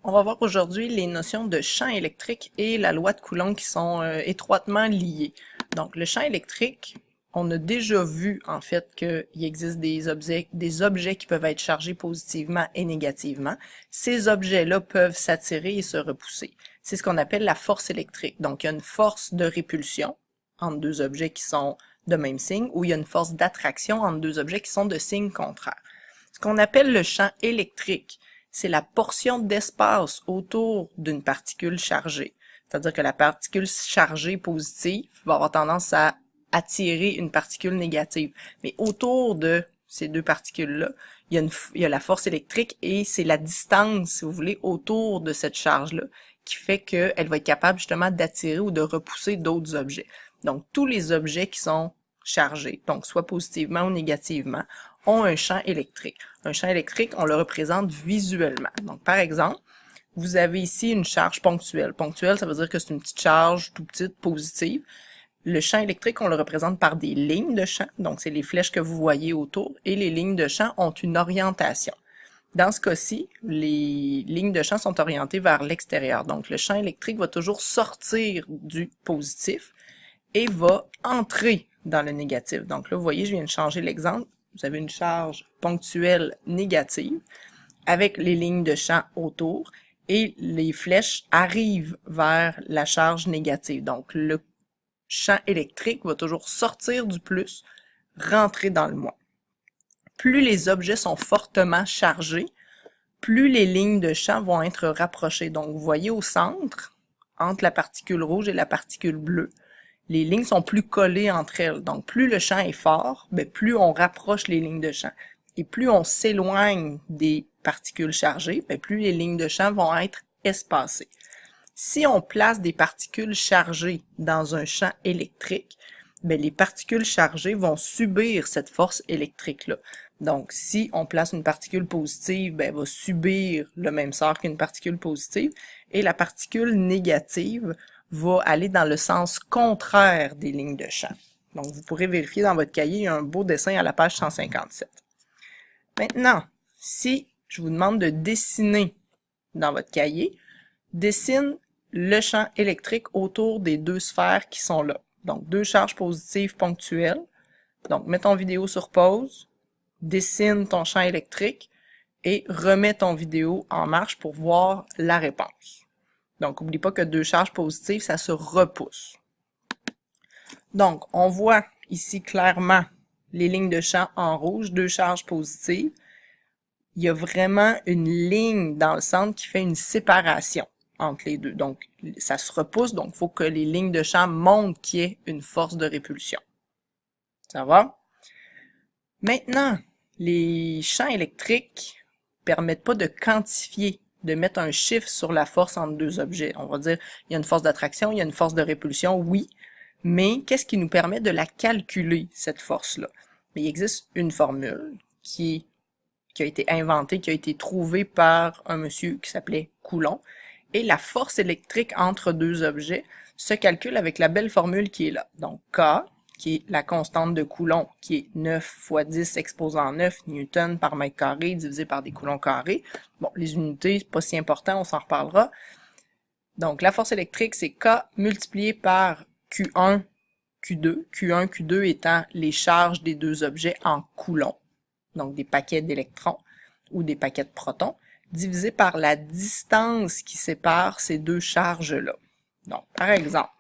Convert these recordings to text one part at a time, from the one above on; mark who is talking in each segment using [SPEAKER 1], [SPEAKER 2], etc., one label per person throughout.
[SPEAKER 1] On va voir aujourd'hui les notions de champ électrique et la loi de Coulomb qui sont étroitement liées. Donc, le champ électrique, on a déjà vu en fait qu'il existe des objets qui peuvent être chargés positivement et négativement. Ces objets-là peuvent s'attirer et se repousser. C'est ce qu'on appelle la force électrique. Donc, il y a une force de répulsion entre deux objets qui sont de même signe, ou il y a une force d'attraction entre deux objets qui sont de signe contraire. Ce qu'on appelle le champ électrique, c'est la portion d'espace autour d'une particule chargée. C'est-à-dire que la particule chargée positive va avoir tendance à attirer une particule négative. Mais autour de ces deux particules-là, il y a la force électrique et c'est la distance, si vous voulez, autour de cette charge-là qui fait qu'elle va être capable justement d'attirer ou de repousser d'autres objets. Donc, tous les objets qui sont chargés, donc soit positivement ou négativement, ont un champ électrique. Un champ électrique, on le représente visuellement. Donc, par exemple, vous avez ici une charge ponctuelle. Ponctuelle, ça veut dire que c'est une petite charge tout petite, positive. Le champ électrique, on le représente par des lignes de champ. Donc, c'est les flèches que vous voyez autour. Et les lignes de champ ont une orientation. Dans ce cas-ci, les lignes de champ sont orientées vers l'extérieur. Donc, le champ électrique va toujours sortir du positif et va entrer dans le négatif. Donc là, vous voyez, je viens de changer l'exemple. Vous avez une charge ponctuelle négative avec les lignes de champ autour et les flèches arrivent vers la charge négative. Donc, le champ électrique va toujours sortir du plus, rentrer dans le moins. Plus les objets sont fortement chargés, plus les lignes de champ vont être rapprochées. Donc, vous voyez au centre, entre la particule rouge et la particule bleue, les lignes sont plus collées entre elles. Donc, plus le champ est fort, plus on rapproche les lignes de champ. Et plus on s'éloigne des particules chargées, plus les lignes de champ vont être espacées. Si on place des particules chargées dans un champ électrique, les particules chargées vont subir cette force électrique-là. Donc, si on place une particule positive, elle va subir le même sort qu'une particule positive, et la particule négative va aller dans le sens contraire des lignes de champ. Donc, vous pourrez vérifier dans votre cahier, il y a un beau dessin à la page 157. Maintenant, si je vous demande de dessiner dans votre cahier, dessine le champ électrique autour des deux sphères qui sont là. Donc, deux charges positives ponctuelles. Donc, mets ton vidéo sur pause, dessine ton champ électrique et remets ton vidéo en marche pour voir la réponse. Donc, n'oublie pas que deux charges positives, ça se repousse. Donc, on voit ici clairement les lignes de champ en rouge, deux charges positives. Il y a vraiment une ligne dans le centre qui fait une séparation entre les deux. Donc, ça se repousse, donc il faut que les lignes de champ montrent qu'il y ait une force de répulsion. Ça va? Maintenant, les champs électriques permettent pas de quantifier, de mettre un chiffre sur la force entre deux objets. On va dire, il y a une force d'attraction, il y a une force de répulsion, oui, mais qu'est-ce qui nous permet de la calculer, cette force-là? Mais il existe une formule qui a été inventée, qui a été trouvée par un monsieur qui s'appelait Coulomb, et la force électrique entre deux objets se calcule avec la belle formule qui est là. Donc, K, qui est la constante de Coulomb, qui est 9 fois 10 exposant 9 newtons par mètre carré divisé par des coulombs carrés. Bon, les unités, c'est pas si important, on s'en reparlera. Donc, la force électrique, c'est K multiplié par Q1, Q2. Q1, Q2 étant les charges des deux objets en coulombs, donc des paquets d'électrons ou des paquets de protons, divisé par la distance qui sépare ces deux charges-là. Donc, par exemple,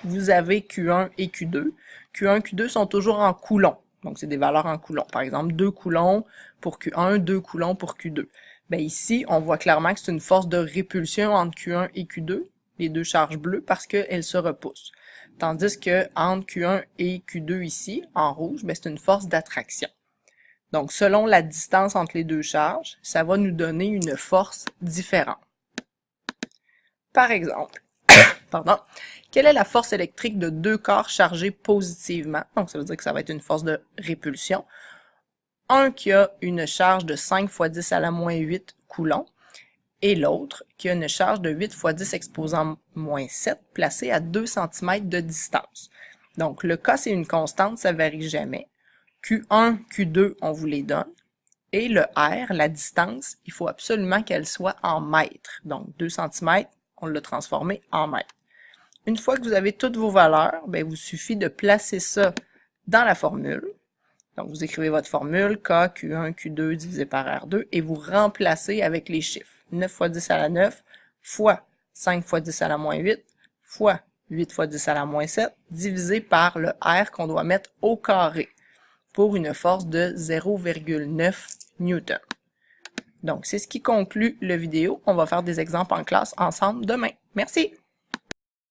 [SPEAKER 1] vous avez Q1 et Q2. Q1 et Q2 sont toujours en coulombs. Donc, c'est des valeurs en coulombs. Par exemple, 2 coulombs pour Q1, 2 coulombs pour Q2. Ici, on voit clairement que c'est une force de répulsion entre Q1 et Q2, les deux charges bleues, parce qu'elles se repoussent. Tandis que entre Q1 et Q2 ici, en rouge, c'est une force d'attraction. Donc, selon la distance entre les deux charges, ça va nous donner une force différente. Par exemple, quelle est la force électrique de deux corps chargés positivement? Donc, ça veut dire que ça va être une force de répulsion. Un qui a une charge de 5 fois 10 à la moins 8 coulombs et l'autre qui a une charge de 8 fois 10 exposant moins 7 placée à 2 cm de distance. Donc, le K, c'est une constante, ça ne varie jamais. Q1, Q2, on vous les donne. Et le R, la distance, il faut absolument qu'elle soit en mètres. Donc 2 cm, on l'a transformé en mètres. Une fois que vous avez toutes vos valeurs, il vous suffit de placer ça dans la formule. Donc vous écrivez votre formule, K, Q1, Q2 divisé par R2, et vous remplacez avec les chiffres. 9 fois 10 à la 9, fois 5 fois 10 à la moins 8, fois 8 fois 10 à la moins 7, divisé par le R qu'on doit mettre au carré, pour une force de 0,9 Newton. Donc, c'est ce qui conclut la vidéo. On va faire des exemples en classe ensemble demain. Merci!